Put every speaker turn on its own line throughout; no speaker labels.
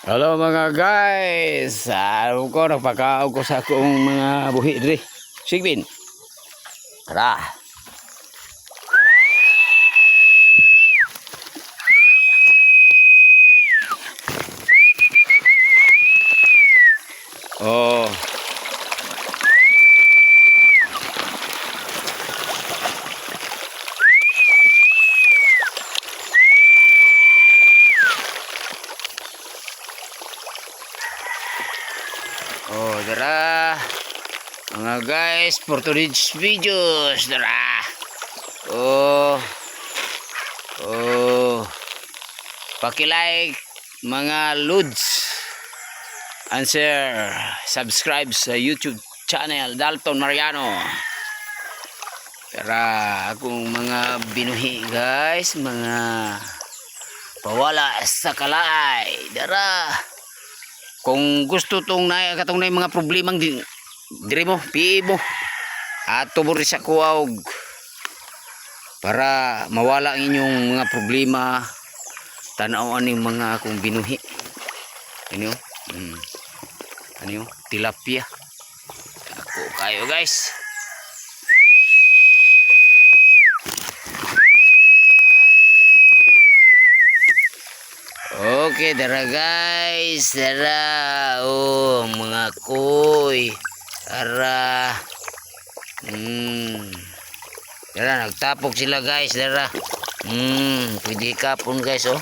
Hello mga guys, alam ko nagpakaog ko sa akong mga buhi diri. Sigbin. Tara. Oh. Oh, dara. Mga guys, for today's videos, dara. Oh. Oh. Paki-like mga lods. And share, subscribe sa YouTube channel Dalton Mariano. Tara, akong mga binuhi guys, mga pawala sa kalay. Dara. Kung gusto tong katong na mga problemang diri mo, pi mo. Ato mo rin sa kuwag para mawala ang inyong mga problema. Tanawan ng mga akong binuhi. Ano? Ano? Tilapia. Ako kayo guys. Okay, dara guys, dara. Oh, mga koy. Dara. Dara, nagtapok sila guys, dara. Pwede kapon guys, oh.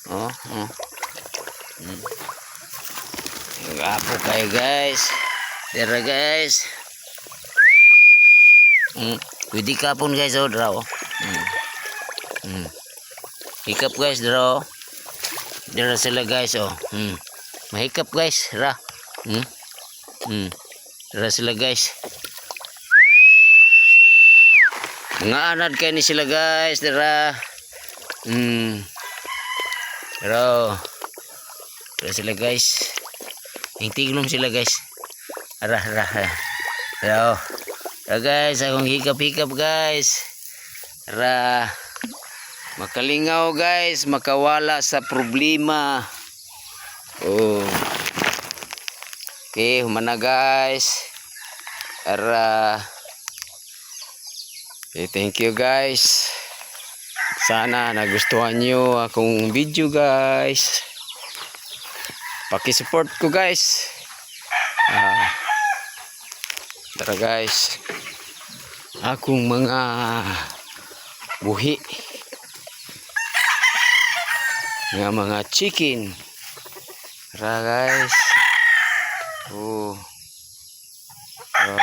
Oh. Nagapok kayo guys. Dara guys. Pwede kapon guys, oh, dara, oh. Hikap guys, dara, oh. Dara sila guys, oh. Mahikap guys, ra. Dara sila guys. Nga anad kayo ni sila guys, dara. Dara. Dara sila guys. Tingtiglom sila guys. Ara. Dara. Dara guys, akong hikap-hikap guys. Dara. Makalingaw guys, makawala sa problema. Oh. Okay, humana guys. Ara. Okay, thank you guys. Sana nagustuhan nyo akong video guys. Paki-support ko guys. Tara guys. Akong mga buhi. Mga chicken. Tara guys. Oh. Tara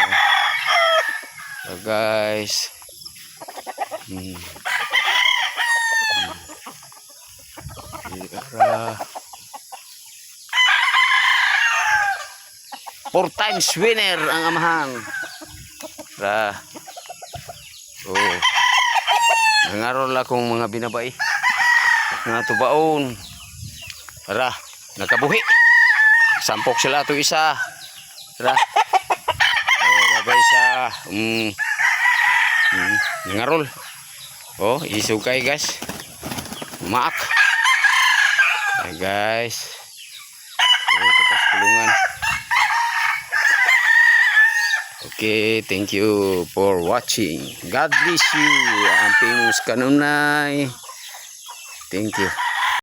guys. Tara. 4 times winner ang amahan. Tara. Oh. Nangarol akong mga binabay. Nga tubaon. Tara, nakabuhi. Sampok sila ito isa. Tara. Oh, babay sa nangarol. Oh, isugay guys. Umaak. Ay guys. Oh, tapos kulungan. Okay, thank you for watching. God bless you. Ang famous kanunay. Thank you.